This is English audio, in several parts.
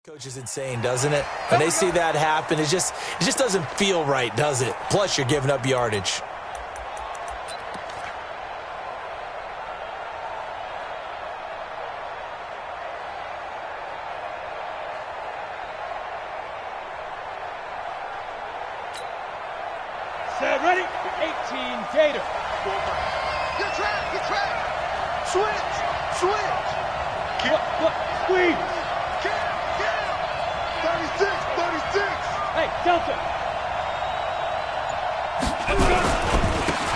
Coach is insane, doesn't it? When they see that happen, it just doesn't feel right, does it? Plus, you're giving up yardage. Set, ready? 18, Gator. Good track. Switch. Look, squeeze. Get him. 36. Hey, Delta.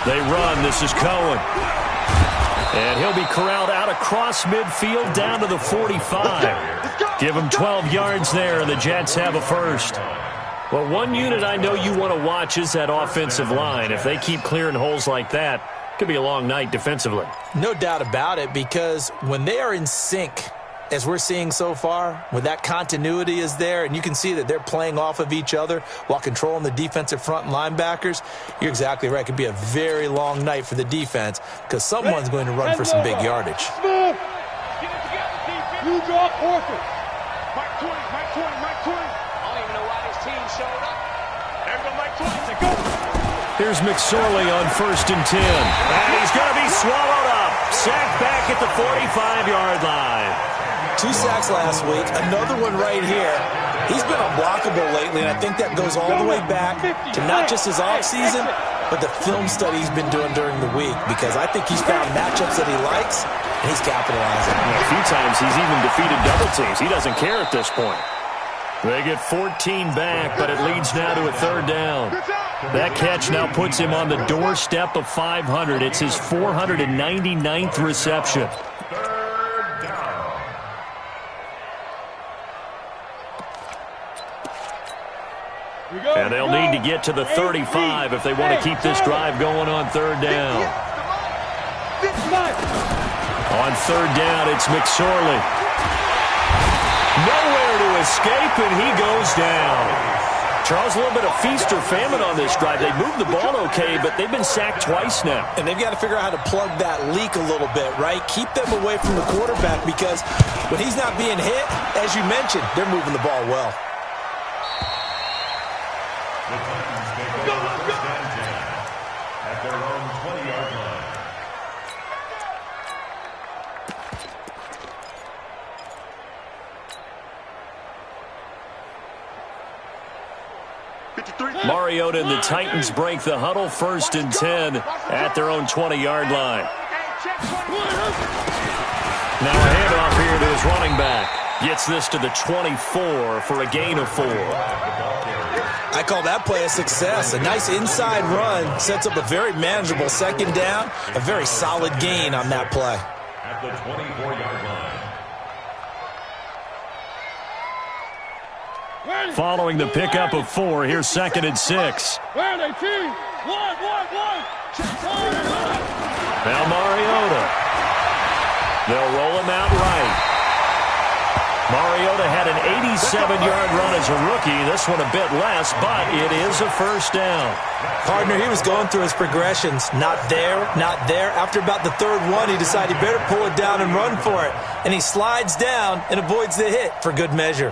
They run. This is Cohen. And he'll be corralled out across midfield down to the 45. Give him 12 yards there, and the Jets have a first. Well, one unit I know you want to watch is that offensive line. If they keep clearing holes like that, it could be a long night defensively. No doubt about it, because when they are in sync, as we're seeing so far, when that continuity is there, and you can see that they're playing off of each other while controlling the defensive front linebackers, you're exactly right. It could be a very long night for the defense because someone's going to run for some big yardage. Smooth. Get it together, defense. You drop Horford. Mike 20. I don't even know why this team showed up. There we go, Mike 20. Go. Here's McSorley on 1st and 10. And he's going to be swallowed up. Sacked back at the 45-yard line. 2 sacks last week, another one right here. He's been unblockable lately, and I think that goes all the way back to not just his offseason, but the film study he's been doing during the week, because I think he's found matchups that he likes, and he's capitalizing. A few times he's even defeated double teams. He doesn't care at this point. They get 14 back, but it leads now to a 3rd down. That catch now puts him on the doorstep of 500. It's his 499th reception. And they'll need to get to the 35 if they want to keep this drive going on 3rd down. On 3rd down, it's McSorley. Nowhere to escape, and he goes down. Charles, a little bit of feast or famine on this drive. They moved the ball okay, but they've been sacked twice now. And they've got to figure out how to plug that leak a little bit, right? Keep them away from the quarterback, because when he's not being hit, as you mentioned, they're moving the ball well. The Titans take over 1st and 10 at their own 20-yard line. Mariota and the Titans break the huddle, 1st and 10 at their own 20-yard line. Now a handoff here to his running back. Gets this to the 24 for a gain of 4. I call that play a success. A nice inside run sets up a very manageable 2nd down. A very solid gain on that play. At the 24-yard line. Following the pickup of 4, here's 2nd and 6. Where are they, team? One. Now Mariota. They'll roll him out right. Mariota had an 87-yard run as a rookie. This one a bit less, but it is a 1st down. Partner, he was going through his progressions. Not there. After about the 3rd one, he decided he better pull it down and run for it. And he slides down and avoids the hit for good measure.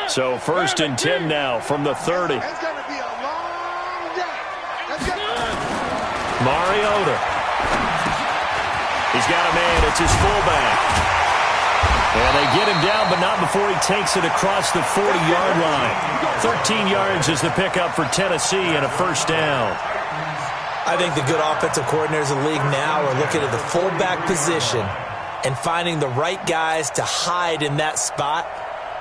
So 1st and 10 now from the 30. It's going to be a long day. Mariota. He's got a man. It's his fullback. And they get him down, but not before he takes it across the 40-yard line. 13 yards is the pickup for Tennessee and a 1st down. I think the good offensive coordinators in the league now are looking at the fullback position and finding the right guys to hide in that spot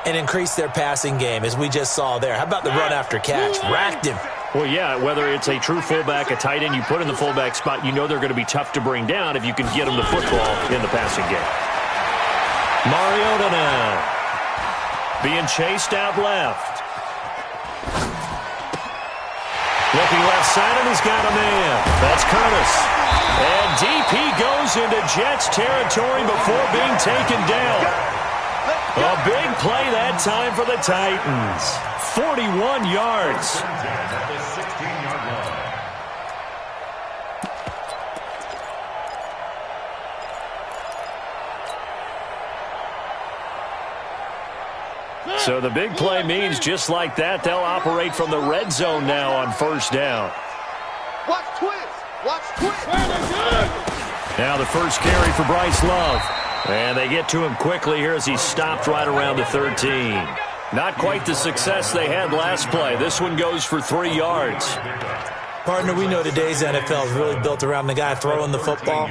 and increase their passing game, as we just saw there. How about the run after catch? Racked him. Well, yeah, whether it's a true fullback, a tight end you put in the fullback spot, you know they're going to be tough to bring down if you can get them the football in the passing game. Mariota now. Being chased out left. Looking left side, and he's got a man. That's Curtis. And deep he goes into Jets territory before being taken down. A big play that time for the Titans. 41 yards. At the 16-yard line. So the big play means just like that, they'll operate from the red zone now on first down. Watch twist. Watch twist. Now the first carry for Bryce Love. And they get to him quickly here as he stopped right around the 13. Not quite the success they had last play. This one goes for 3 yards. Partner, we know today's NFL is really built around the guy throwing the football.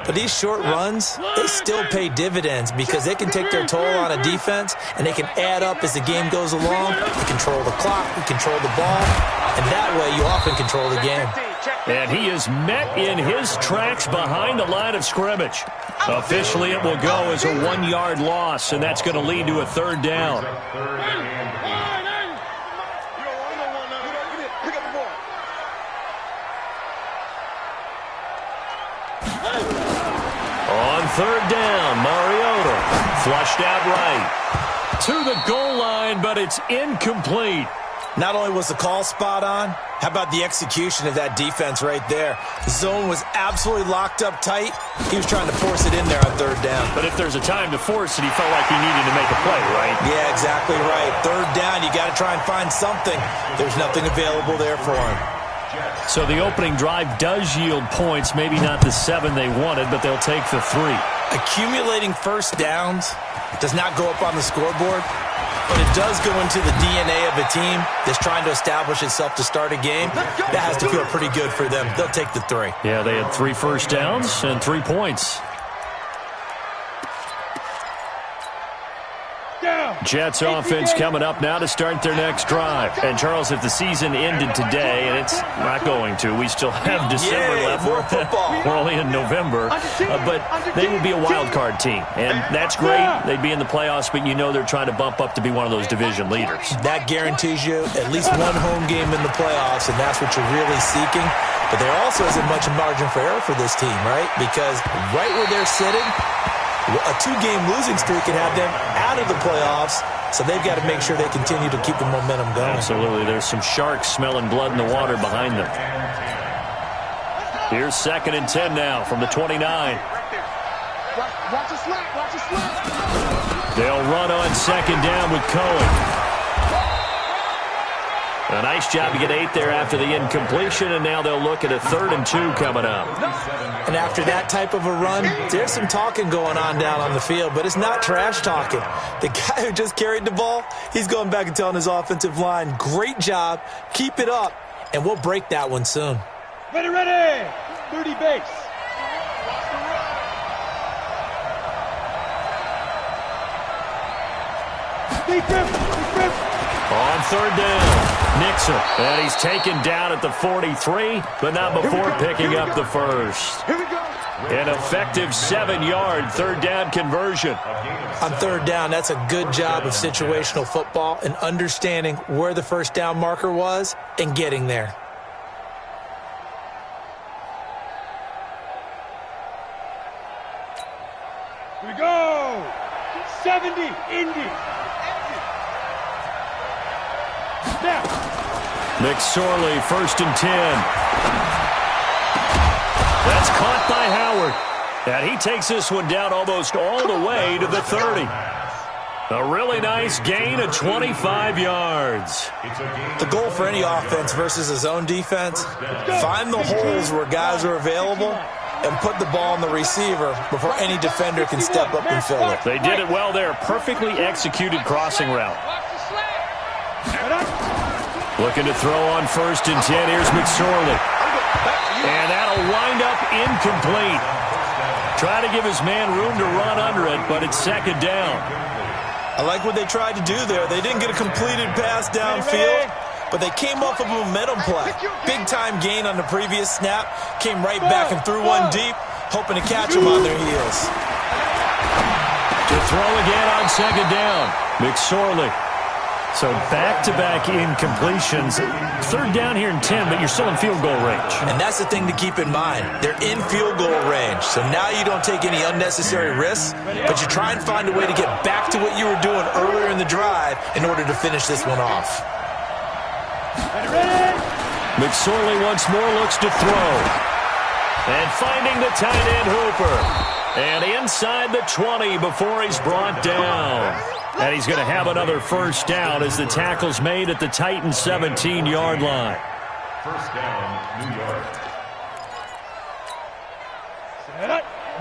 But these short runs, they still pay dividends because they can take their toll on a defense, and they can add up as the game goes along. You control the clock, you control the ball, and that way you often control the game. And he is met in his tracks behind the line of scrimmage. Officially, it will go as a 1-yard loss, and that's going to lead to a third down. On third down, Mariota flushed out right to the goal line, but it's incomplete. Not only was the call spot on, how about the execution of that defense right there? The zone was absolutely locked up tight. He was trying to force it in there on third down. But if there's a time to force it, he felt like he needed to make a play, right? Yeah, exactly right. Third down, you got to try and find something. There's nothing available there for him. So the opening drive does yield points, maybe not the 7 they wanted, but they'll take the 3. Accumulating first downs does not go up on the scoreboard, but it does go into the DNA of a team that's trying to establish itself to start a game. That has to feel pretty good for them. They'll take the 3. Yeah, they had 3 first downs and 3 points. Jets offense coming up now to start their next drive. And, Charles, if the season ended today, and it's not going to, we still have December left. More football. We're only in November. But they would be a wild card team. And that's great. They'd be in the playoffs, but you know they're trying to bump up to be one of those division leaders. That guarantees you at least one home game in the playoffs, and that's what you're really seeking. But there also isn't much margin for error for this team, right? Because right where they're sitting, a 2-game losing streak can have them out of the playoffs, so they've got to make sure they continue to keep the momentum going. Absolutely. There's some sharks smelling blood in the water behind them. Here's 2nd and 10 now from the 29. Watch a slant. Watch a slant. They'll run on 2nd down with Cohen. A nice job to get 8 there after the incompletion, and now they'll look at a 3rd and 2 coming up. And after that type of a run, there's some talking going on down on the field, but it's not trash talking. The guy who just carried the ball, he's going back and telling his offensive line, great job, keep it up, and we'll break that one soon. Ready, ready. 30 base. On 3rd down, Nixon. And he's taken down at the 43, but not before picking up the first. Here we go. An effective 7-yard 3rd down conversion. On 3rd down, that's a good job of situational football and understanding where the first down marker was and getting there. Here we go. 70, Indy. Snap. McSorley, 1st and 10. That's caught by Howard. And he takes this one down almost all the way to the 30. A really nice gain of 25 yards. The goal for any offense versus his own defense, find the holes where guys are available and put the ball on the receiver before any defender can step up and fill it. They did it well there. Perfectly executed crossing route. Looking to throw on 1st and 10. Here's McSorley. And that'll wind up incomplete. Try to give his man room to run under it, but it's 2nd down. I like what they tried to do there. They didn't get a completed pass downfield, but they came off of a momentum play. Big-time gain on the previous snap. Came right back and threw one deep, hoping to catch them on their heels. To throw again on 2nd down. McSorley. So back-to-back incompletions. 3rd down here in 10, but you're still in field goal range. And that's the thing to keep in mind. They're in field goal range. So now you don't take any unnecessary risks, but you try and find a way to get back to what you were doing earlier in the drive in order to finish this one off. McSorley once more looks to throw. And finding the tight end Hooper. And inside the 20 before he's brought down. And he's going to have another first down as the tackle's made at the Titans' 17-yard line. First down, New York.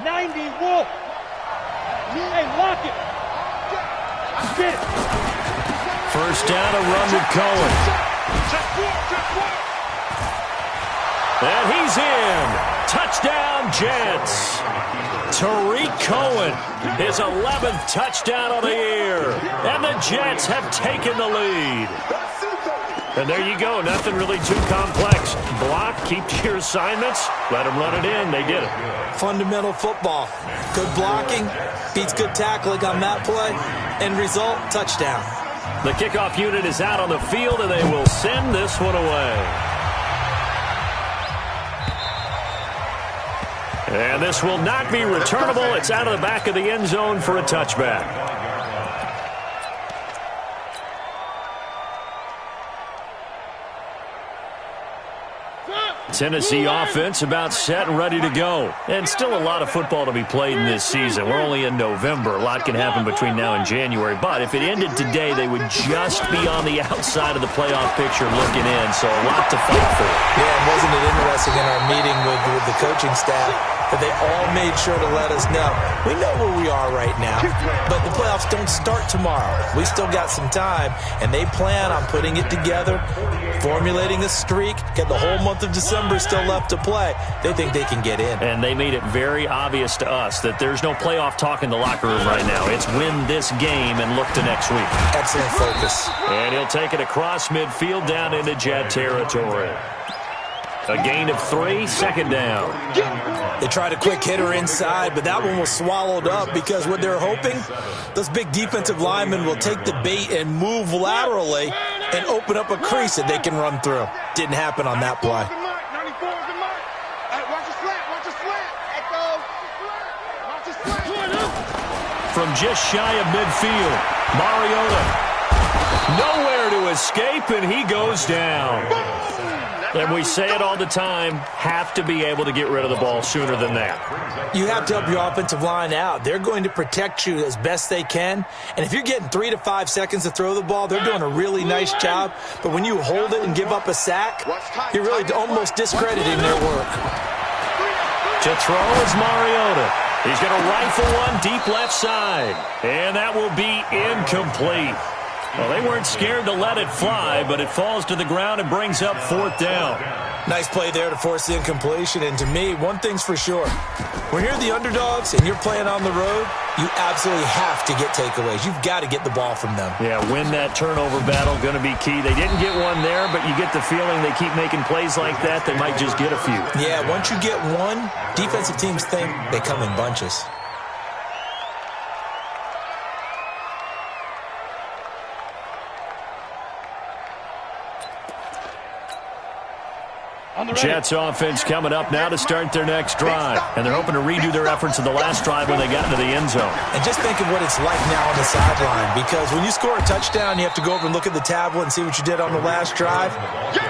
90 Wolf. Hey, lock it. Get it. First down, a run with Cohen. And he's in. Touchdown, Jets. Tariq Cohen, his 11th touchdown of the year. And the Jets have taken the lead. And there you go. Nothing really too complex. Block, keep to your assignments, let them run it in. They did it. Fundamental football. Good blocking, beats good tackling on that play. End result, touchdown. The kickoff unit is out on the field, and they will send this one away. And this will not be returnable. It's out of the back of the end zone for a touchback. Tennessee offense about set and ready to go. And still a lot of football to be played in this season. We're only in November. A lot can happen between now and January. But if it ended today, they would just be on the outside of the playoff picture looking in. So a lot to fight for. Yeah, wasn't it interesting in our meeting with the coaching staff that they all made sure to let us know. We know where we are right now, but the playoffs don't start tomorrow. We still got some time, and they plan on putting it together, formulating a streak, get the whole month of December still left to play. They think they can get in. And they made it very obvious to us that there's no playoff talk in the locker room right now. It's win this game and look to next week. Excellent focus. And he'll take it across midfield down into Jet territory. A gain of 3, second down. They tried a quick hitter inside, but that one was swallowed up because what they're hoping, those big defensive linemen will take the bait and move laterally and open up a crease that they can run through. Didn't happen on that play. From just shy of midfield, Mariota. Nowhere to escape, and he goes down. And we say it all the time, have to be able to get rid of the ball sooner than that. You have to help your offensive line out. They're going to protect you as best they can. And if you're getting 3 to 5 seconds to throw the ball, they're doing a really nice job. But when you hold it and give up a sack, you're really almost discrediting their work. To throw is Mariota. He's going to rifle one deep left side. And that will be incomplete. Well, they weren't scared to let it fly, but it falls to the ground and brings up fourth down. Nice play there to force the incompletion. And to me, one thing's for sure. When you're the underdogs and you're playing on the road, you absolutely have to get takeaways. You've got to get the ball from them. Yeah, win that turnover battle, going to be key. They didn't get one there, but you get the feeling they keep making plays like that, they might just get a few. Yeah, once you get one, defensive teams think they come in bunches. Jets offense coming up now to start their next drive. And they're hoping to redo their efforts of the last drive when they got into the end zone. And just think of what it's like now on the sideline. Because when you score a touchdown, you have to go over and look at the tablet and see what you did on the last drive.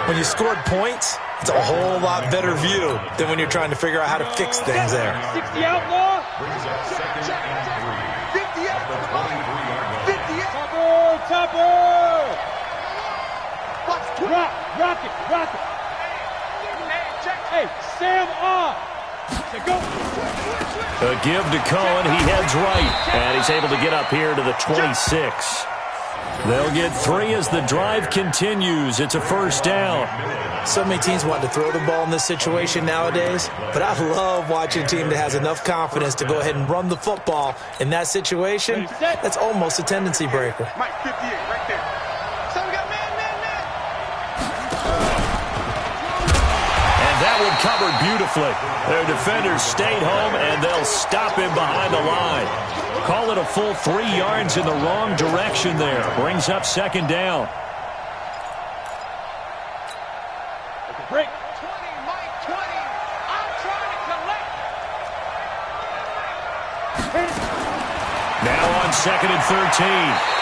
When you scored points, it's a whole lot better view than when you're trying to figure out how to fix things there. 60 outlaw. Brings up second and 3. 50 At the 23-yard line. 50. Topper. Watch. Rock it. Hey, Sam off. Go. A give to Cohen. He heads right. And he's able to get up here to the 26. They'll get 3 as the drive continues. It's a first down. So many teams want to throw the ball in this situation nowadays, but I love watching a team that has enough confidence to go ahead and run the football in that situation. That's almost a tendency breaker. Mike 58 right there. So we got man. And that one covered beautifully. Their defenders stayed home, and they'll stop him behind the line. Call it a full 3 yards in the wrong direction there. Brings up second down. Break. 20, Mike, 20. I'm trying to collect. Now on second and 13.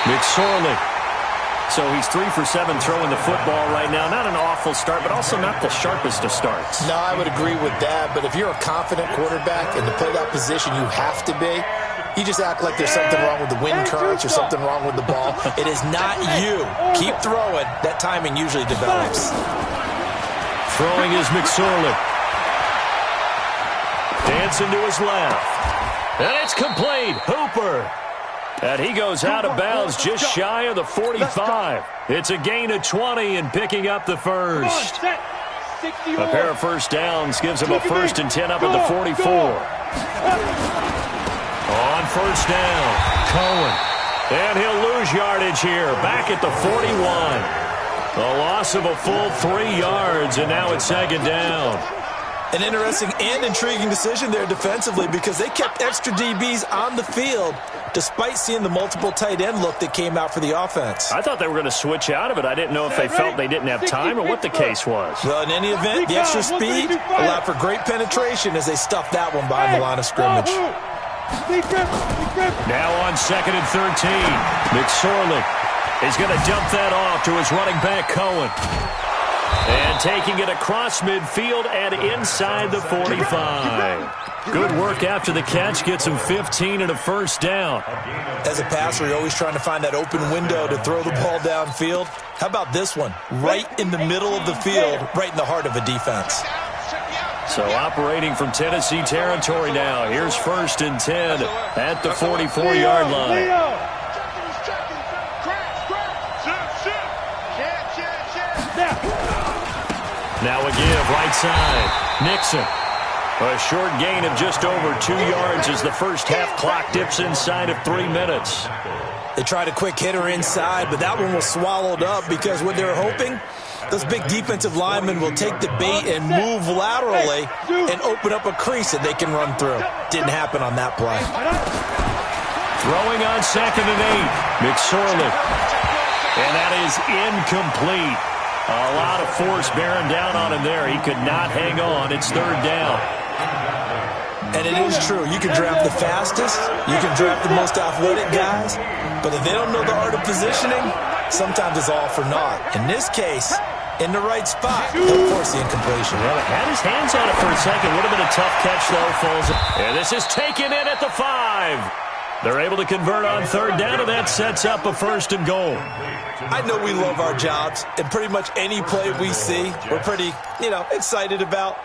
McSorley. So he's 3 for 7 throwing the football right now. Not an awful start, but also not the sharpest of starts. No, I would agree with that, but if you're a confident quarterback and to play that position you have to be, You just act like there's something wrong with the wind currents or something wrong with the ball. It is not you. Keep throwing. That timing usually develops. Throwing is McSorley. Dancing to his left. And it's complete. Hooper. And he goes out of bounds just shy of the 45. It's a gain of 20 and picking up the first. A pair of first downs gives him a 1st and 10 up at the 44. On first down, Cohen. And he'll lose yardage here, back at the 41. A loss of a full 3 yards, and now it's 2nd down. An interesting and intriguing decision there defensively because they kept extra DBs on the field despite seeing the multiple tight end look that came out for the offense. I thought they were going to switch out of it. I didn't know if they felt they didn't have time or what the case was. Well, in any event, the extra speed allowed for great penetration as they stuffed that one behind the line of scrimmage. Now on 2nd and 13, McSorley is going to dump that off to his running back, Cohen. And taking it across midfield and inside the 45. Good work after the catch. Gets him 15 and a first down. As a passer, you're always trying to find that open window to throw the ball downfield. How about this one? Right in the middle of the field, right in the heart of a defense. So operating from Tennessee territory now. Here's 1st and 10 at the 44-yard line. Now a give, right side. Nixon. A short gain of just over 2 yards as the first half clock dips inside of 3 minutes. They tried a quick hitter inside, but that one was swallowed up because what they were hoping, those big defensive linemen will take the bait and move laterally and open up a crease that they can run through. Didn't happen on that play. Throwing on 2nd and 8. McSorley. And that is incomplete. A lot of force bearing down on him there. He could not hang on. It's 3rd down. And it is true. You can draft the fastest. You can draft the most athletic guys. But if they don't know the art of positioning, sometimes it's all for naught. In this case, in the right spot, he'll force the incompletion. Well, it had his hands on it for a second. Would have been a tough catch, though. Falls. And this is taken in at the 5. They're able to convert on 3rd down, and that sets up a 1st and goal. I know we love our jobs, and pretty much any play we see, we're pretty, excited about.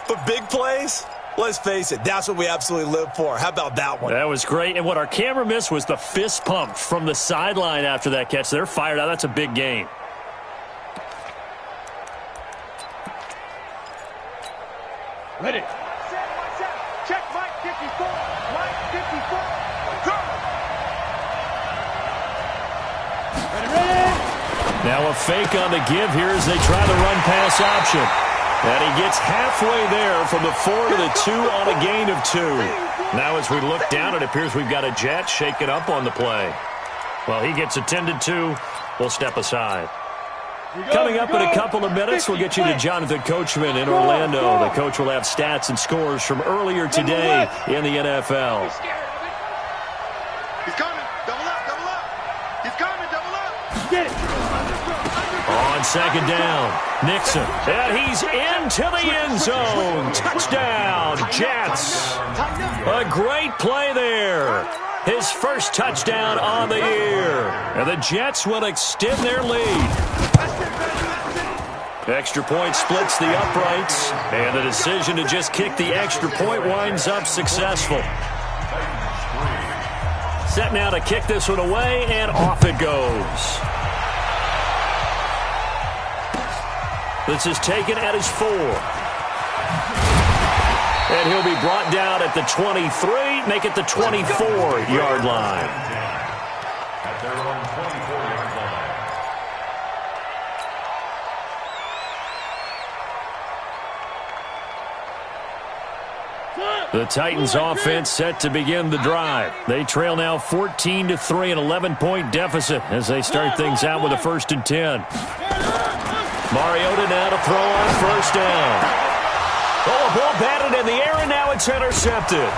But big plays, let's face it, that's what we absolutely live for. How about that one? That was great, and what our camera missed was the fist pump from the sideline after that catch. They're fired out. That's a big gain. Ready. Check Mike 54. Mike 54. Now a fake on the give here as they try the run-pass option. And he gets halfway there from the 4 to the 2 on a gain of 2. Now as we look down, it appears we've got a Jet shaking up on the play. Well, he gets attended to. We'll step aside. Coming up in a couple of minutes, we'll get you to Jonathan Coachman in Orlando. The coach will have stats and scores from earlier today in the NFL. He's coming. Double up, double up. He's coming, double up. Get it. On 2nd down, Nixon. And he's into the end zone. Touchdown, Jets. A great play there. His first touchdown on the year. And the Jets will extend their lead. Extra point splits the uprights. And the decision to just kick the extra point winds up successful. Set now to kick this one away, and off it goes. This is taken at his 4. And he'll be brought down at the 23, make it the 24-yard line. At their own 24-yard line. The Titans offense set to begin the drive. They trail now 14-3, an 11-point deficit as they start things out with a 1st and 10. Mariota now to throw on 1st down. Oh, a ball batted in the air, and now it's intercepted.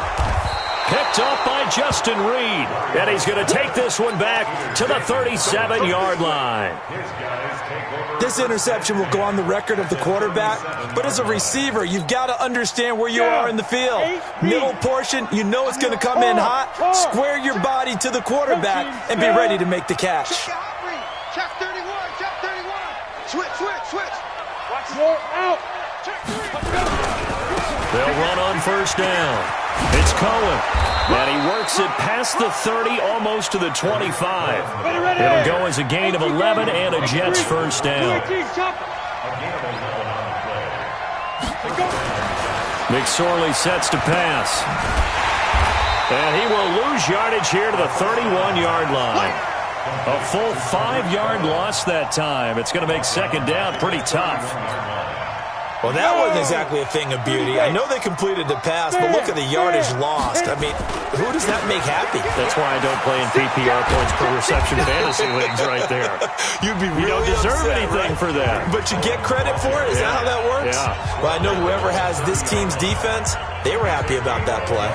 Picked up by Justin Reed. And he's going to take this one back to the 37-yard line. This interception will go on the record of the quarterback, but as a receiver, you've got to understand where you are in the field. Middle portion, you know it's going to come in hot. Square your body to the quarterback and be ready to make the catch. Check 31, check 31. Switch. Watch more out. Check 3. They'll run on first down. It's Cohen. And he works it past the 30, almost to the 25. It'll go as a gain of 11 and a Jets first down. McSorley sets to pass. And he will lose yardage here to the 31-yard line. A full 5-yard loss that time. It's going to make second down pretty tough. Well, that wasn't exactly a thing of beauty. I know they completed the pass, but look at the yardage lost. I mean, who does that make happy? That's why I don't play in PPR points per reception fantasy leagues right there. You'd be really You don't deserve upset, anything right? for that. But you get credit for it? Is that how that works? Yeah. Well, I know whoever has this team's defense, they were happy about that play.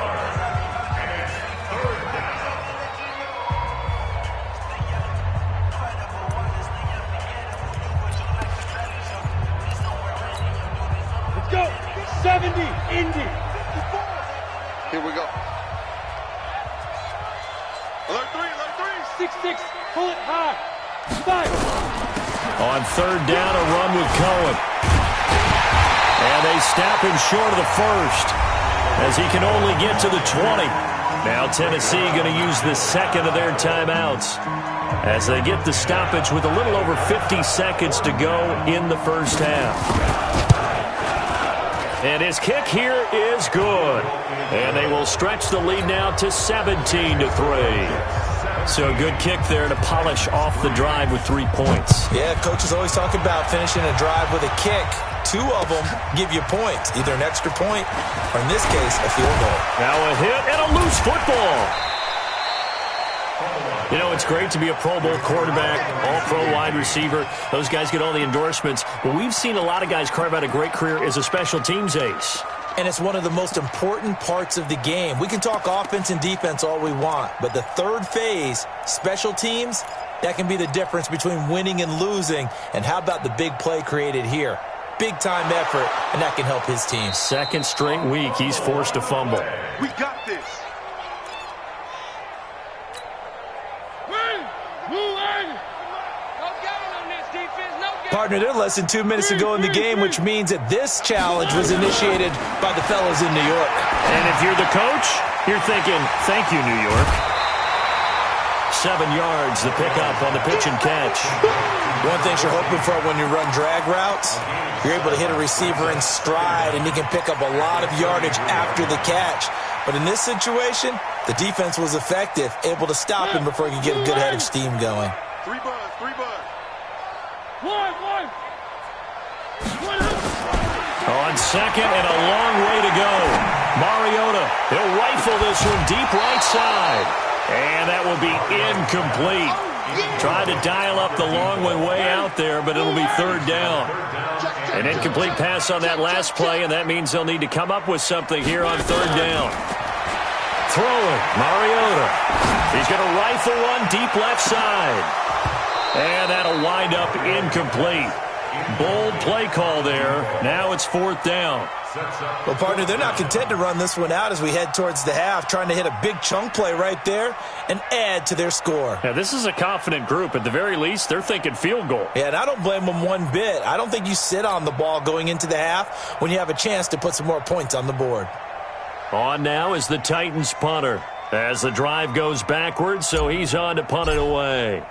Go. 70, Indy. Here we go. Alert 3. 6-6, pull it high. 5. On third down, a run with Cohen. And they snap him short of the first as he can only get to the 20. Now Tennessee going to use the second of their timeouts as they get the stoppage with a little over 50 seconds to go in the first half. And his kick here is good. And they will stretch the lead now to 17-3. So a good kick there to polish off the drive with 3 points. Yeah, coaches always talk about finishing a drive with a kick. 2 of them give you points, either an extra point or, in this case, a field goal. Now a hit and a loose football. You know, it's great to be a Pro Bowl quarterback, all-pro wide receiver. Those guys get all the endorsements. But we've seen a lot of guys carve out a great career as a special teams ace. And it's one of the most important parts of the game. We can talk offense and defense all we want, but the third phase, special teams, that can be the difference between winning and losing. And how about the big play created here? Big-time effort, and that can help his team. Second straight week, he's forced to fumble. We got this. Partner, they're less than 2 minutes to go in the game, which means that this challenge was initiated by the fellows in New York. And if you're the coach, you're thinking, thank you, New York. 7 yards, the pickup on the pitch and catch. One thing you're hoping for when you run drag routes, you're able to hit a receiver in stride, and he can pick up a lot of yardage after the catch. But in this situation, the defense was effective, able to stop him before he could get a good head of steam going. 3 bud. One. On second and a long way to go. Mariota, he'll rifle this one deep right side. And that will be incomplete. Tried to dial up the long way out there, but it'll be third down. An incomplete pass on that last play, and that means they'll need to come up with something here on third down. Throwing, Mariota. He's going to rifle one deep left side. And that'll wind up incomplete. Bold play call there. Now it's fourth down. Well, partner, they're not content to run this one out as we head towards the half, trying to hit a big chunk play right there and add to their score. Now, this is a confident group. At the very least, they're thinking field goal. Yeah, and I don't blame them one bit. I don't think you sit on the ball going into the half when you have a chance to put some more points on the board. On now is the Titans punter as the drive goes backwards, so he's on to punt it away.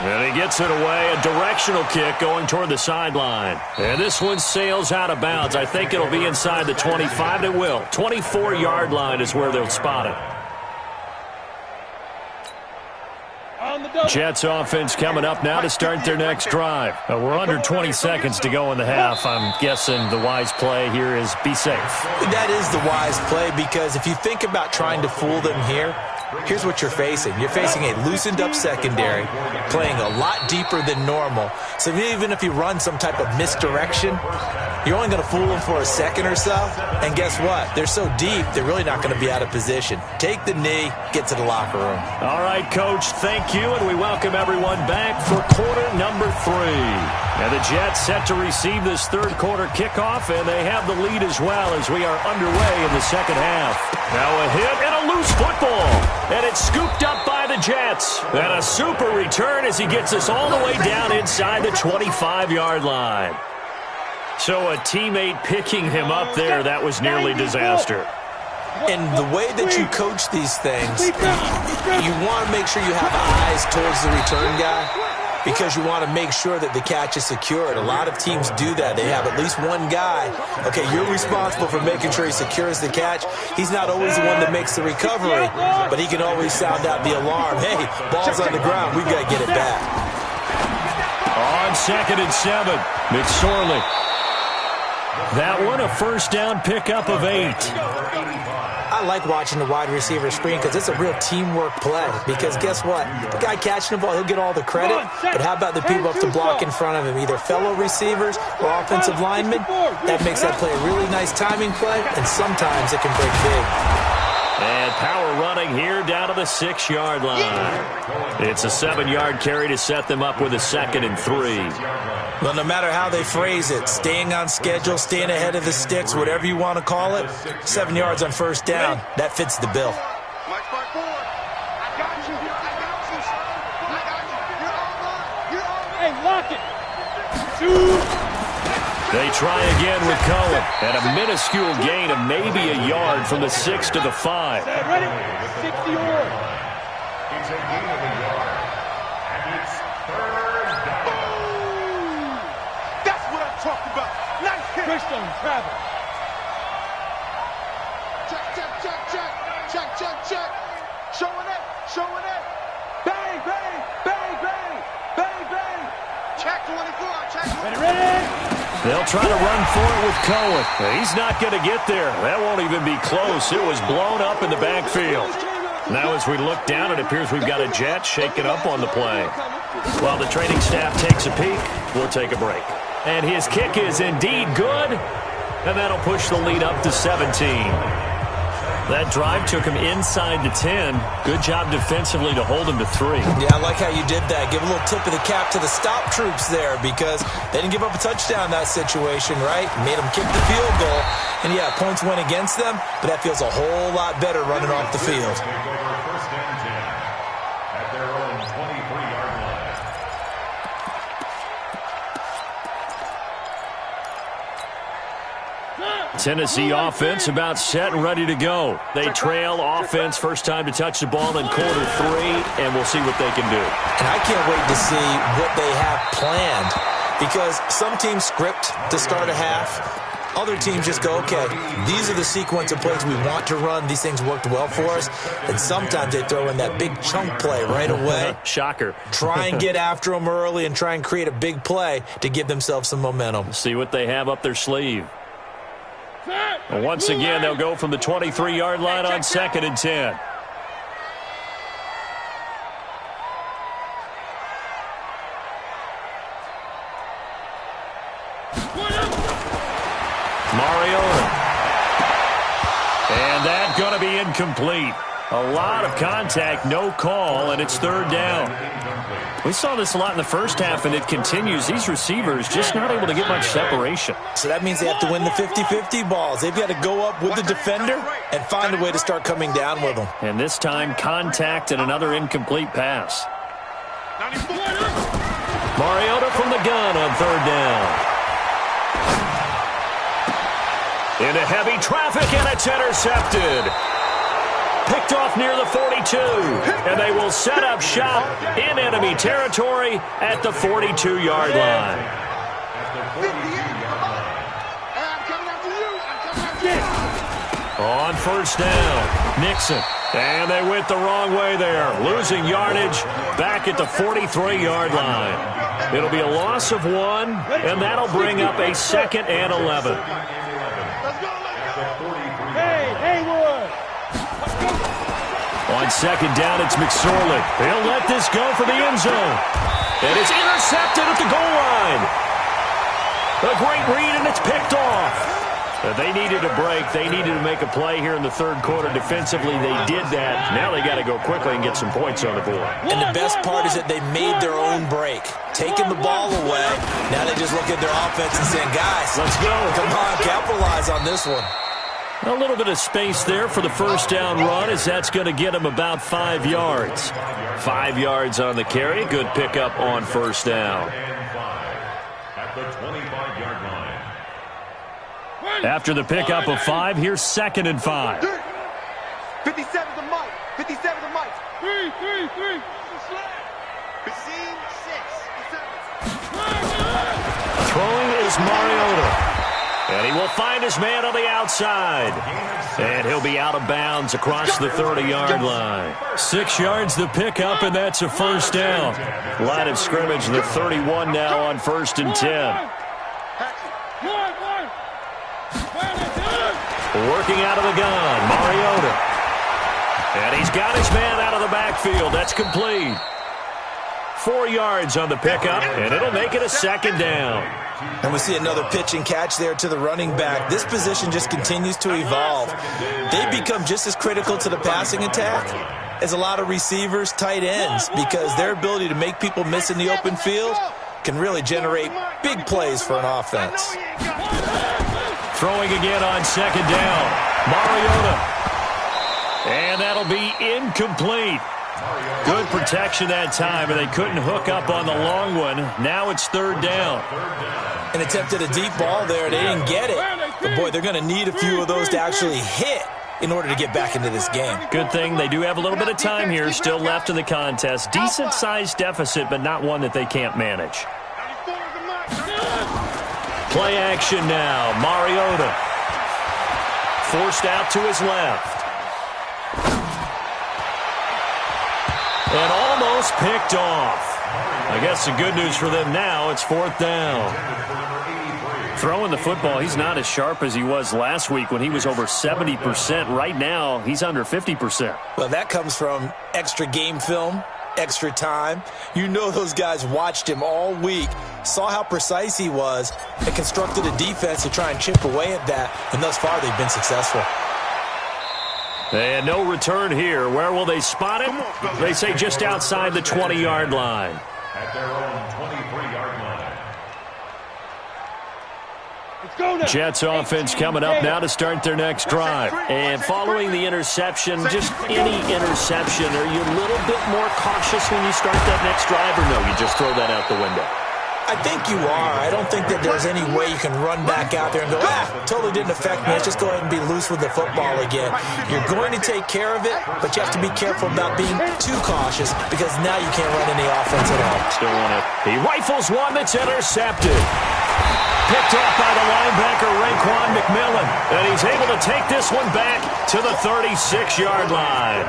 And he gets it away, a directional kick going toward the sideline. And this one sails out of bounds. I think it'll be inside the 25. It will. 24-yard line is where they'll spot it. Jets offense coming up now to start their next drive. We're under 20 seconds to go in the half. I'm guessing the wise play here is be safe. That is the wise play because if you think about trying to fool them here, here's what you're facing. You're facing a loosened-up secondary, playing a lot deeper than normal. So even if you run some type of misdirection, you're only going to fool them for a second or so. And guess what? They're so deep, they're really not going to be out of position. Take the knee, get to the locker room. All right, Coach, thank you, and we welcome everyone back for quarter number 3. And the Jets set to receive this third quarter kickoff, and they have the lead as well as we are underway in the second half. Now a hit and a loose football, and it's scooped up by the Jets. And a super return as he gets us all the way down inside the 25-yard line. So a teammate picking him up there, that was nearly disaster. And the way that you coach these things, you want to make sure you have eyes towards the return guy because you want to make sure that the catch is secured. A lot of teams do that. They have at least one guy. Okay, you're responsible for making sure he secures the catch. He's not always the one that makes the recovery, but he can always sound out the alarm. Hey, ball's on the ground. We've got to get it back. On 2nd and 7, McSorley. That one, a first down pickup of 8. I like watching the wide receiver screen because it's a real teamwork play. Because guess what? The guy catching the ball, he'll get all the credit. But how about the people up to block in front of him, either fellow receivers or offensive linemen? That makes that play a really nice timing play, and sometimes it can break big. And power running here down to the 6-yard line. It's a 7-yard carry to set them up with a 2nd and 3. Well, no matter how they phrase it, staying on schedule, staying ahead of the sticks, whatever you want to call it, 7 yards on first down, that fits the bill. Hey, lock it. They try again with Cohen, and a minuscule gain of maybe a yard from the 6 to the 5. Ready? 60 yards. It's a gain of a yard, and it's third down. That's what I'm talking about. Nice hit. Christian travel. Check, check, check, check. Check, check, check. Showing it, showing it. Bang, bang, bang, bang, bang, bang. Check 24. Check 24. Ready? They'll try to run for it with Cohen. He's not going to get there. That won't even be close. It was blown up in the backfield. Now as we look down, it appears we've got a Jet shaking up on the play. While the training staff takes a peek, we'll take a break. And his kick is indeed good, and that'll push the lead up to 17. That drive took him inside the 10. Good job defensively to hold him to 3. Yeah, I like how you did that. Give a little tip of the cap to the stop troops there because they didn't give up a touchdown in that situation, right? Made them kick the field goal. And, yeah, points went against them, but that feels a whole lot better running off the field. Take over first and 10 at their own 23-yard line. Tennessee offense about set and ready to go. They trail offense first time to touch the ball in quarter 3, and we'll see what they can do. And I can't wait to see what they have planned because some teams script to start a half. Other teams just go, okay, these are the sequence of plays we want to run. These things worked well for us. And sometimes they throw in that big chunk play right away. Shocker. Try and get after them early and try and create a big play to give themselves some momentum. See what they have up their sleeve. And once again, they'll go from the 23-yard line on 2nd and 10. Mariota. And that's going to be incomplete. A lot of contact, no call, and it's third down. We saw this a lot in the first half, and it continues. These receivers just not able to get much separation. So that means they have to win the 50-50 balls. They've got to go up with the defender and find a way to start coming down with them. And this time, contact and another incomplete pass. Mariota from the gun on third down. Into heavy traffic, and it's intercepted. Picked off near the 42, and they will set up shop in enemy territory at the 42-yard line. On first down, Nixon. And they went the wrong way there, losing yardage back at the 43-yard line. It'll be a loss of 1, and that'll bring up a 2nd and 11. Hey, Haywood! On second down, it's McSorley. He'll let this go for the end zone. And it's intercepted at the goal line. A great read, and it's picked off. They needed a break. They needed to make a play here in the third quarter. Defensively, they did that. Now they got to go quickly and get some points on the board. And the best part is that they made their own break. Taking the ball away. Now they just look at their offense and saying, guys, let's go. Come on, capitalize on this one. A little bit of space there for the first down run, as that's going to get him about 5 yards. 5 yards on the carry. Good pickup on first down. At the 25-yard line. After the pickup of 5, here's 2nd and 5. 57 to Mike. 57 to Mike. 3. Throwing is Mariota. And he will find his man on the outside. And he'll be out of bounds across the 30-yard line. 6 yards the pickup, and that's a first down. Line of scrimmage, the 31 now on 1st and 10. Working out of the gun, Mariota. And he's got his man out of the backfield. That's complete. 4 yards on the pickup, and it'll make it a 2nd down. And we see another pitch and catch there to the running back. This position just continues to evolve. They become just as critical to the passing attack as a lot of receivers, tight ends, because their ability to make people miss in the open field can really generate big plays for an offense. Throwing again on 2nd down. Mariota. And that'll be incomplete. Good protection that time, and they couldn't hook up on the long one. Now it's 3rd down. And attempted a deep ball there. They didn't get it. But, boy, they're going to need a few of those to actually hit in order to get back into this game. Good thing they do have a little bit of time here still left in the contest. Decent-sized deficit, but not one that they can't manage. Play action now. Mariota. Forced out to his left. And almost picked off. I guess the good news for them now, it's 4th down. Throwing the football, he's not as sharp as he was last week when he was over 70%. Right now, he's under 50%. Well, that comes from extra game film, extra time. You know those guys watched him all week, saw how precise he was, and constructed a defense to try and chip away at that. And thus far, they've been successful. And no return here. Where will they spot it? They say just outside the 20-yard line. At their own 23-yard line. Jets offense coming up now to start their next drive. And following the interception, just any interception, are you a little bit more cautious when you start that next drive, or no, you just throw that out the window? I think you are. I don't think that there's any way you can run back out there and go, totally didn't affect me. Let's just go ahead and be loose with the football again. You're going to take care of it, but you have to be careful about being too cautious because now you can't run any offense at all. Still on it. He rifles one that's intercepted. Picked off by the linebacker, Raekwon McMillan. And he's able to take this one back to the 36-yard line.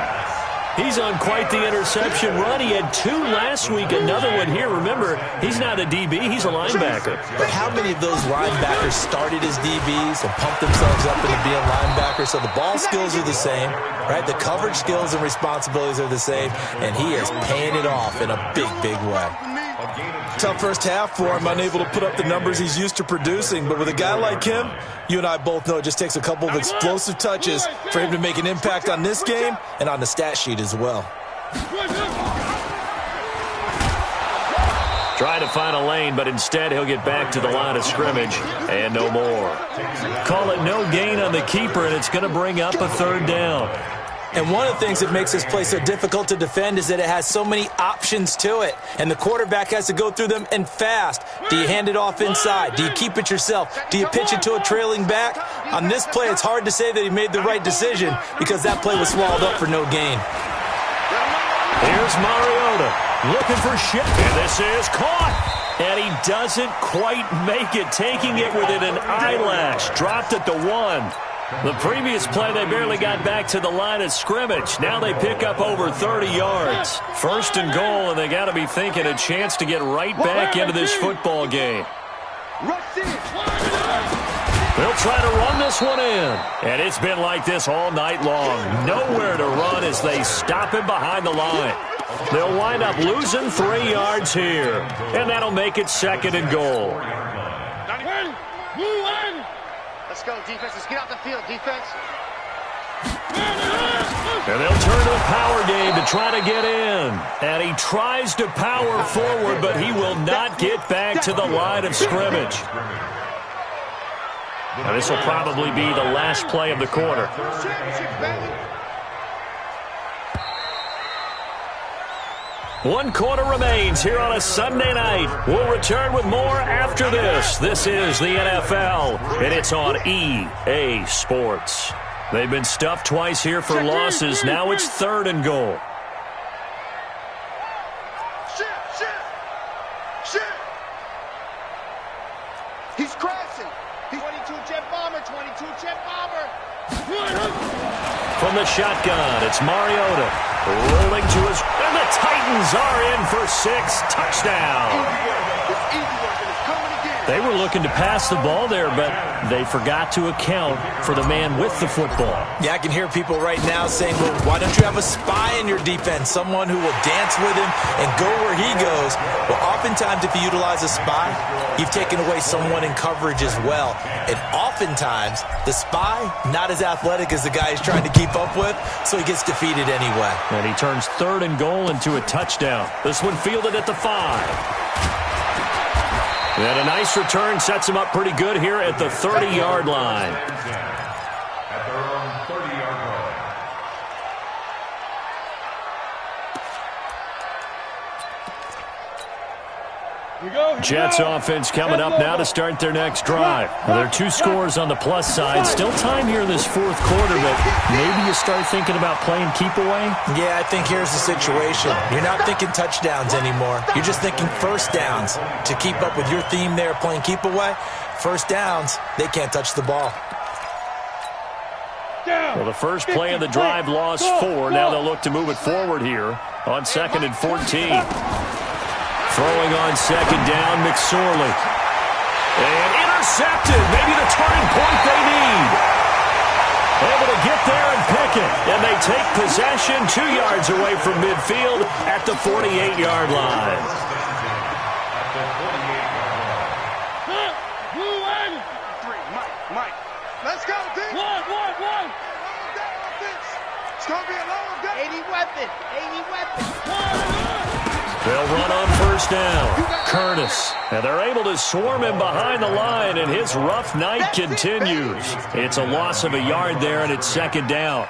He's on quite the interception run. He had 2 last week, another one here. Remember, he's not a DB, he's a linebacker. But how many of those linebackers started as DBs and pumped themselves up into being linebackers? So the ball skills are the same, right? The coverage skills and responsibilities are the same, and he is paying it off in a big, big way. Tough first half for him, unable to put up the numbers he's used to producing. But with a guy like him, you and I both know it just takes a couple of explosive touches for him to make an impact on this game and on the stat sheet as well. Trying to find a lane, but instead he'll get back to the line of scrimmage and no more. Call it no gain on the keeper, and it's going to bring up a 3rd down. And one of the things that makes this play so difficult to defend is that it has so many options to it. And the quarterback has to go through them and fast. Do you hand it off inside? Do you keep it yourself? Do you pitch it to a trailing back? On this play, it's hard to say that he made the right decision because that play was swallowed up for no gain. Here's Mariota looking for shit. And this is caught. And he doesn't quite make it, taking it within an eyelash. Dropped at the 1. The previous play, they barely got back to the line of scrimmage. Now they pick up over 30 yards. 1st and goal, and they got to be thinking a chance to get right back into this football game. They'll try to run this one in. And it's been like this all night long. Nowhere to run as they stop him behind the line. They'll wind up losing 3 yards here. And that'll make it 2nd and goal. Let's go, defense. Let's get out the field, defense. And they'll turn to the power game to try to get in. And he tries to power forward, but he will not get back to the line of scrimmage. Now, this will probably be the last play of the quarter. One quarter remains here on a Sunday night. We'll return with more after this. This is the NFL, and it's on EA Sports. They've been stuffed twice here for losses. Now it's 3rd and goal. He's crashing. 22 jet bomber, 22 jet bomber. From the shotgun, it's Mariota rolling to his... And the Titans are in for 6. Touchdown. They were looking to pass the ball there, but they forgot to account for the man with the football. Yeah, I can hear people right now saying, well, why don't you have a spy in your defense, someone who will dance with him and go where he goes? Well, oftentimes if you utilize a spy, you've taken away someone in coverage as well. And oftentimes, the spy, not as athletic as the guy he's trying to keep up with, so he gets defeated anyway. And he turns 3rd and goal into a touchdown. This one fielded at the 5. And a nice return sets him up pretty good here at the 30-yard line. At their own 30-yard line. Jets offense coming up now to start their next drive. Well, there are 2 scores on the plus side. Still time here in this 4th quarter, but maybe you start thinking about playing keep away? Yeah, I think here's the situation. You're not thinking touchdowns anymore. You're just thinking first downs. To keep up with your theme there, playing keep away, first downs, they can't touch the ball. Well, the first play of the drive lost 4. Now they'll look to move it forward here on 2nd and 14. Throwing on 2nd down, McSorley. And intercepted. Maybe the turning point they need. Able to get there and pick it. And they take possession 2 yards away from midfield at the 48-yard line. Mike. Let's go, D. One. It's going to be a long day. 80 weapon. They'll run on 1st down. Curtis. And they're able to swarm him behind the line, and his rough night continues. It's a loss of a yard there, and it's 2nd down.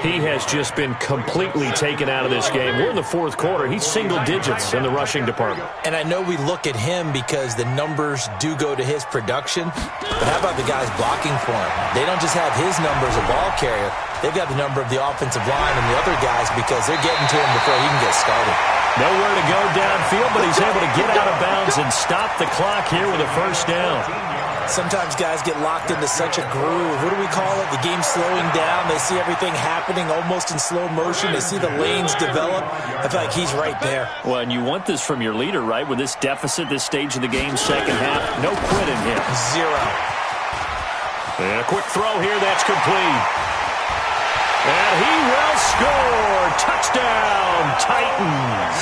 He has just been completely taken out of this game. We're in the 4th quarter. He's single digits in the rushing department. And I know we look at him because the numbers do go to his production, but how about the guys blocking for him? They don't just have his number as a ball carrier. They've got the number of the offensive line and the other guys because they're getting to him before he can get started. Nowhere to go downfield, but he's able to get out of bounds and stop the clock here with a 1st down. Sometimes guys get locked into such a groove. What do we call it? The game's slowing down. They see everything happening almost in slow motion. They see the lanes develop. I feel like he's right there. Well, and you want this from your leader, right? With this deficit, this stage of the game, 2nd half, no quitting him. 0. And a quick throw here, that's complete. And he will score. Touchdown, Titans.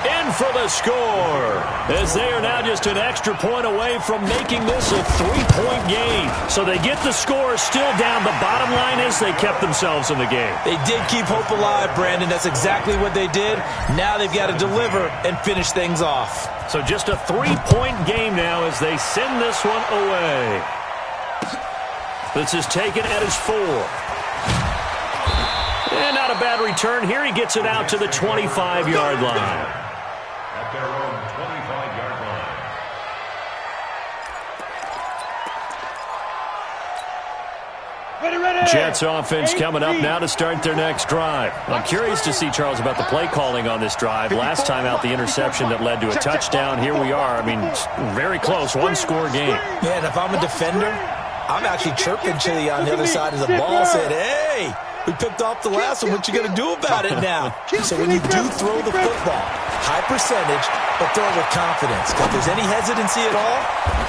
In for the score, as they are now just an extra point away from making this a 3-point game. So they get the score still down. The bottom line is they kept themselves in the game. They did keep hope alive, Brandon. That's exactly what they did. Now they've got to deliver and finish things off. So just a 3-point game now as they send this one away. This is taken at his 4. And not a bad return here. He gets it out to the 25-yard line. At their own 25-yard line. Jets offense coming up now to start their next drive. I'm curious to see, Charles, about the play calling on this drive. Last time out, the interception that led to a touchdown. Here we are. I mean, very close, 1-score game. Yeah, and if I'm a defender, I'm actually chirping to you on the other side of the ball, saying, hey, we picked off the last one. What you going to do about it now? So when you do throw the football, high percentage, but throw it with confidence. Because if there's any hesitancy at all,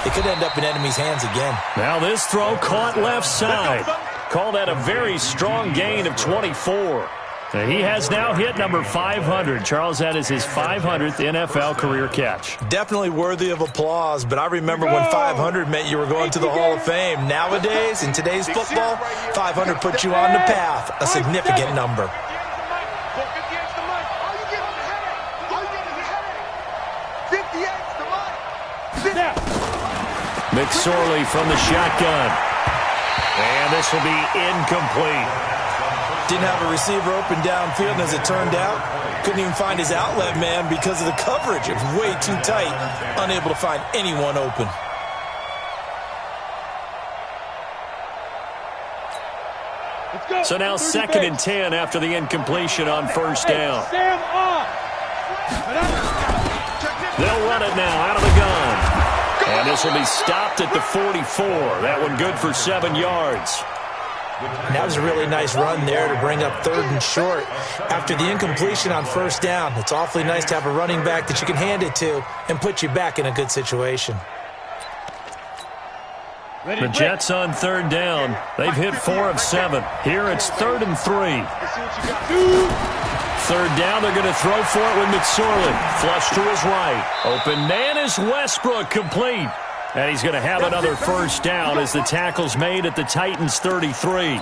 it could end up in enemy's hands again. Now this throw caught left side. Call that a very strong gain of 24. And he has now hit number 500. Charles, that is his 500th NFL career catch. Definitely worthy of applause, but I remember when 500 meant you were going to the Hall of Fame. Nowadays, in today's football, 500 puts you on the path, a significant number. McSorley from the shotgun. And this will be incomplete. Didn't have a receiver open downfield, and as it turned out, couldn't even find his outlet man because of the coverage. It was way too tight, unable to find anyone open. So now 2nd and 10 after the incompletion on first down. They'll run it now out of the gun. And this will be stopped at the 44. That one good for 7 yards. And that was a really nice run there to bring up 3rd and short. After the incompletion on first down, it's awfully nice to have a running back that you can hand it to and put you back in a good situation. The Jets on 3rd down. They've hit 4 of 7. Here it's 3rd and 3. 3rd down, they're going to throw for it with McSorley. Flush to his right. Open man is Westbrook, complete. And he's going to have another first down as the tackle's made at the Titans' 33.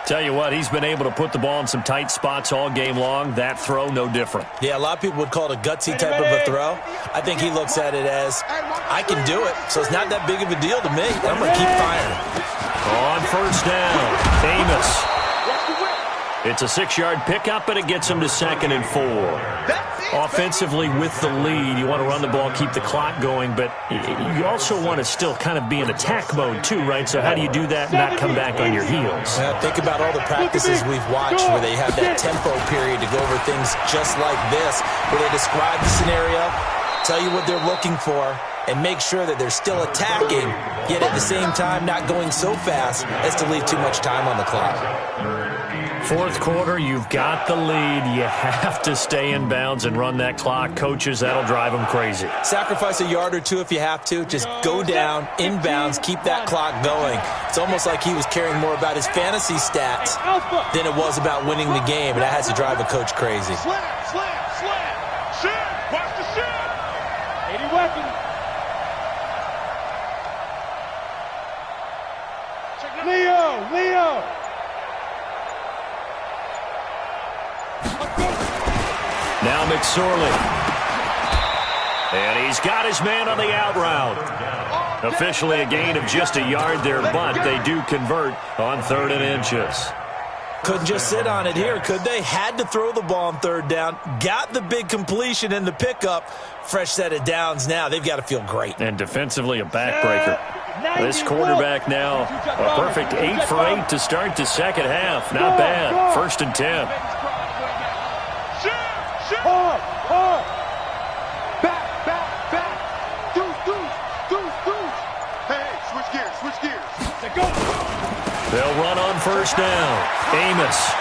Tell you what, he's been able to put the ball in some tight spots all game long. That throw, no different. Yeah, a lot of people would call it a gutsy type of a throw. I think he looks at it as, I can do it, so it's not that big of a deal to me. I'm going to keep firing. On first down, Amos. It's a 6-yard pickup, and it gets him to 2nd and 4. Offensively with the lead, you want to run the ball, keep the clock going, but you also want to still kind of be in attack mode too, right? So how do you do that and not come back on your heels? Think about all the practices we've watched where they have that tempo period to go over things just like this, where they describe the scenario, tell you what they're looking for, and make sure that they're still attacking, yet at the same time not going so fast as to leave too much time on the clock. 4th quarter, you've got the lead. You have to stay in bounds and run that clock. Coaches, that'll drive them crazy. Sacrifice a yard or two if you have to. Just go down, in bounds, keep that clock going. It's almost like he was caring more about his fantasy stats than it was about winning the game, and that has to drive a coach crazy. Slam, slam, slam. Shit, watch the shit. 80 weapons. Leo. Now McSorley. And he's got his man on the out route. Officially a gain of just a yard there, but they do convert on 3rd and inches. Couldn't just sit on it here, could they? Had to throw the ball on 3rd down. Got the big completion in the pickup. Fresh set of downs now. They've got to feel great. And defensively a backbreaker. This quarterback now a perfect 8 for 8 to start the second half. Not bad. 1st and 10. Hard. Back. Deuce. Hey, switch gears. Go. They'll run on first down. Amos.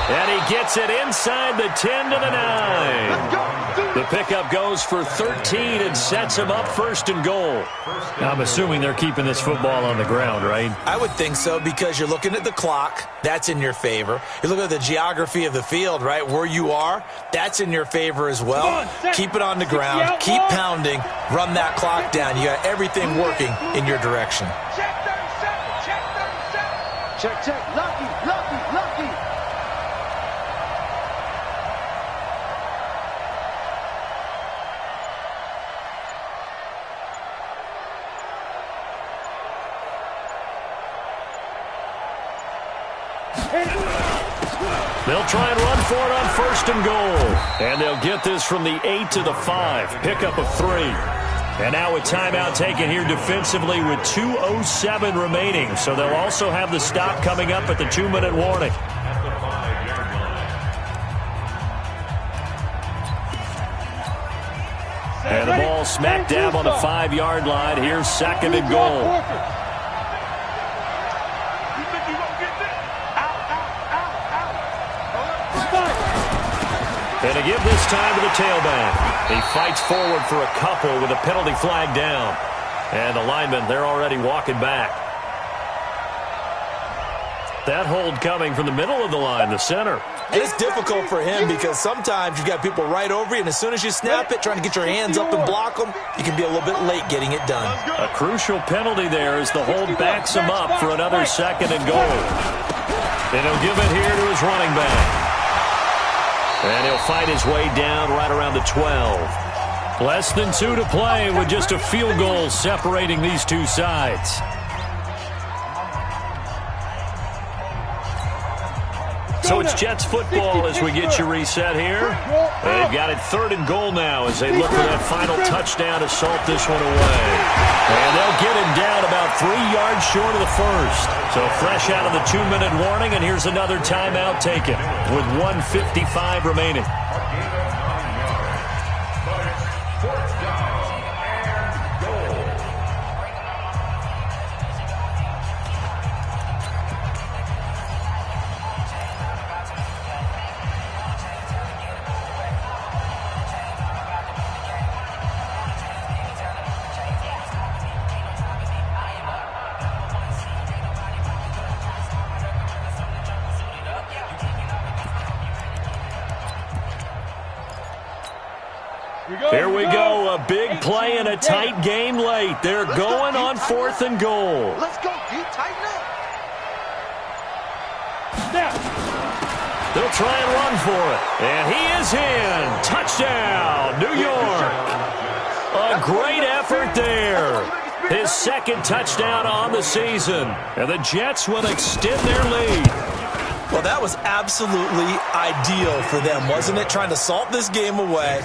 And he gets it inside the 10 to the 9. The pickup goes for 13 and sets him up 1st and goal. Now, I'm assuming they're keeping this football on the ground, right? I would think so, because you're looking at the clock. That's in your favor. You look at the geography of the field, right? Where you are, that's in your favor as well. Keep it on the ground. Keep pounding. Run that clock down. You got everything working in your direction. Check 37. Check. Lucky. They'll try and run for it on 1st and goal. And they'll get this from the 8 to the 5. Pickup of 3. And now a timeout taken here defensively with 2:07 remaining. So they'll also have the stop coming up at the 2-minute warning. And the ball smack dab on the 5-yard line. Here's 2nd and goal. And to give this time to the tailback. He fights forward for a couple with a penalty flag down. And the linemen, they're already walking back. That hold coming from the middle of the line, the center. And it's difficult for him because sometimes you've got people right over you, and as soon as you snap it, trying to get your hands up and block them, you can be a little bit late getting it done. A crucial penalty there as the hold backs him up for another second and goal. And he'll give it here to his running back. And he'll fight his way down right around the 12. Less than 2 to play with just a field goal separating these two sides. So it's Jets football as we get you reset here. They've got it 3rd and goal now as they look for that final touchdown to salt this one away. And they'll get him down about 3 yards short of the first. So fresh out of the 2-minute warning, and here's another timeout taken with 1:55 remaining. Here we go, a big play in a tight game late. They're going on 4th and goal. Let's go, D. Tighten up. They'll try and run for it. And he is in. Touchdown, New York. A great effort there. His 2nd touchdown on the season. And the Jets will extend their lead. Well, that was absolutely ideal for them, wasn't it? Trying to salt this game away.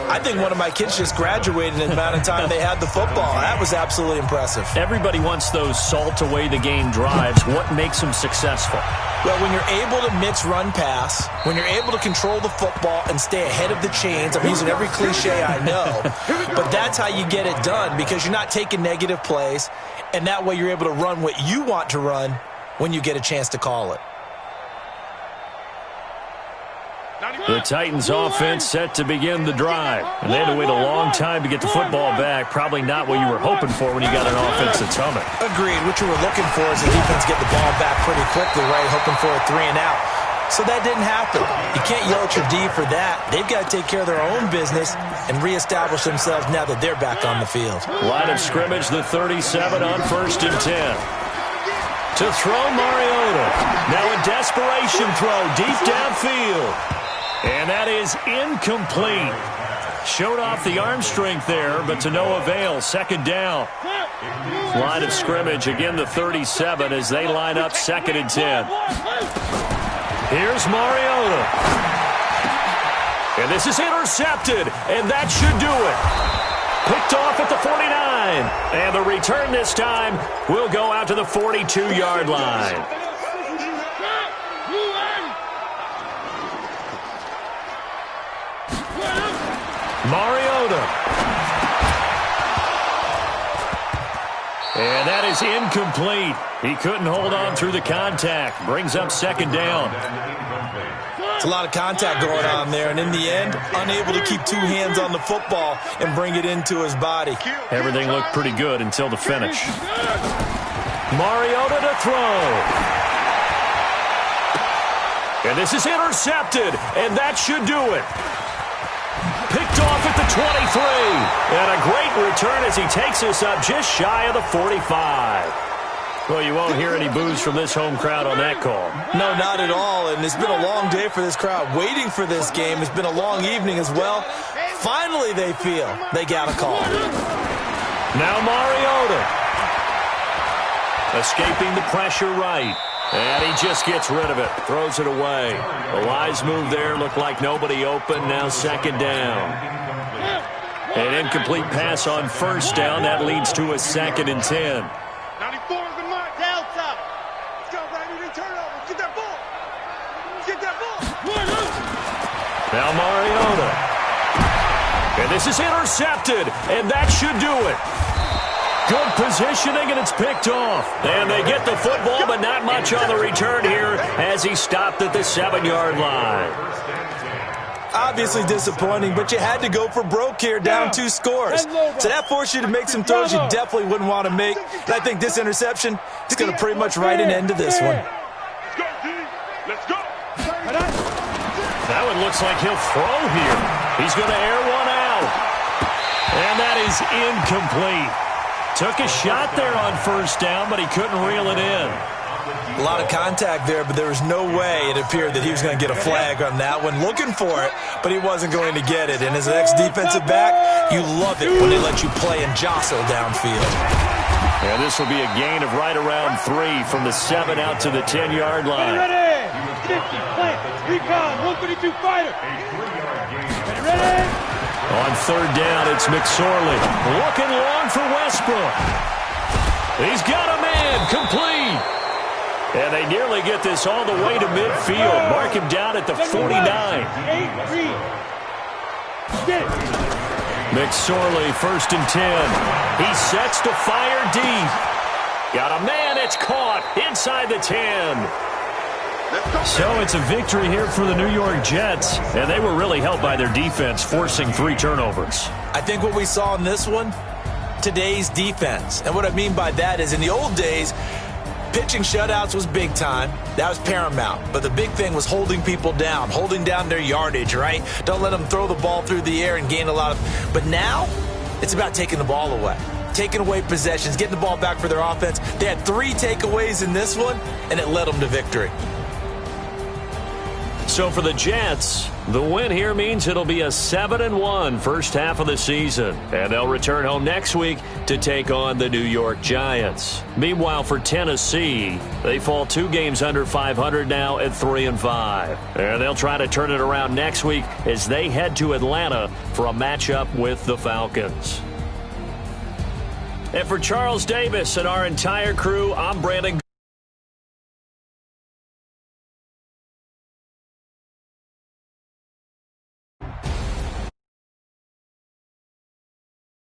I think one of my kids just graduated in the amount of time they had the football. That was absolutely impressive. Everybody wants those salt-away-the-game drives. What makes them successful? Well, when you're able to mix run-pass, when you're able to control the football and stay ahead of the chains, I'm using every cliche I know, but that's how you get it done because you're not taking negative plays, and that way you're able to run what you want to run when you get a chance to call it. The Titans offense set to begin the drive. And they had to wait a long time to get the football back. Probably not what you were hoping for when you got an offense that's humming. Agreed. What you were looking for is the defense get the ball back pretty quickly, right? Hoping for a 3 and out. So that didn't happen. You can't yell at your D for that. They've got to take care of their own business and reestablish themselves now that they're back on the field. Line of scrimmage, the 37 on 1st and 10. To throw Mariota. Now a desperation throw deep downfield. And that is incomplete. Showed off the arm strength there, but to no avail. 2nd down. Line of scrimmage, again the 37 as they line up 2nd and 10. Here's Mariota. And this is intercepted, and that should do it. Picked off at the 49. And the return this time will go out to the 42-yard line. Mariota. And that is incomplete. He couldn't hold on through the contact. Brings up 2nd down. It's a lot of contact going on there, and in the end, unable to keep 2 hands on the football and bring it into his body. Everything looked pretty good until the finish. Mariota to throw. And this is intercepted, and that should do it. Picked off at the 23. And a great return as he takes us up just shy of the 45. Well, you won't hear any boos from this home crowd on that call. No, not at all. And it's been a long day for this crowd waiting for this game. It's been a long evening as well. Finally, they feel they got a call. Now Mariota. Escaping the pressure right. And he just gets rid of it. Throws it away. A wise move there. Looked like nobody open. Now 2nd down. An incomplete pass on 1st down. That leads to a 2nd and 10. 94 is the mark. Delta. Let's go, Brady. They turn over. Get that ball. Get that ball. Now Mariota. And this is intercepted. And that should do it. Good positioning, and it's picked off. And they get the football, but not much on the return here as he stopped at the 7-yard line. Obviously disappointing, but you had to go for broke here, down 2 scores. So that forced you to make some throws you definitely wouldn't want to make. And I think this interception is going to pretty much write an end to this one. Let's go. That one looks like he'll throw here. He's going to air one out. And that is incomplete. Took a shot there on first down, but he couldn't reel it in. A lot of contact there, but there was no way it appeared that he was going to get a flag on that one. Looking for it, but he wasn't going to get it. And as an ex-defensive back, you love it when they let you play and jostle downfield. And this will be a gain of right around 3 from the 7 out to the 10-yard line. Ready, 50, plant, recon, 132 fighter. Ready. On third down, it's McSorley. Looking long for Westbrook. He's got a man, complete. And they nearly get this all the way to midfield. Mark him down at the 49. McSorley, first and 10. He sets to fire deep. Got a man, it's caught inside the 10. So it's a victory here for the New York Jets. And they were really helped by their defense, forcing 3 turnovers. I think what we saw in this one, today's defense. And what I mean by that is in the old days, pitching shutouts was big time. That was paramount. But the big thing was holding people down, holding down their yardage, right? Don't let them throw the ball through the air and gain a lot of... But now, it's about taking the ball away. Taking away possessions, getting the ball back for their offense. They had 3 takeaways in this one, and it led them to victory. So for the Jets, the win here means it'll be a 7-1 first half of the season. And they'll return home next week to take on the New York Giants. Meanwhile, for Tennessee, they fall 2 games under 500 now at 3-5. And they'll try to turn it around next week as they head to Atlanta for a matchup with the Falcons. And for Charles Davis and our entire crew, I'm Brandon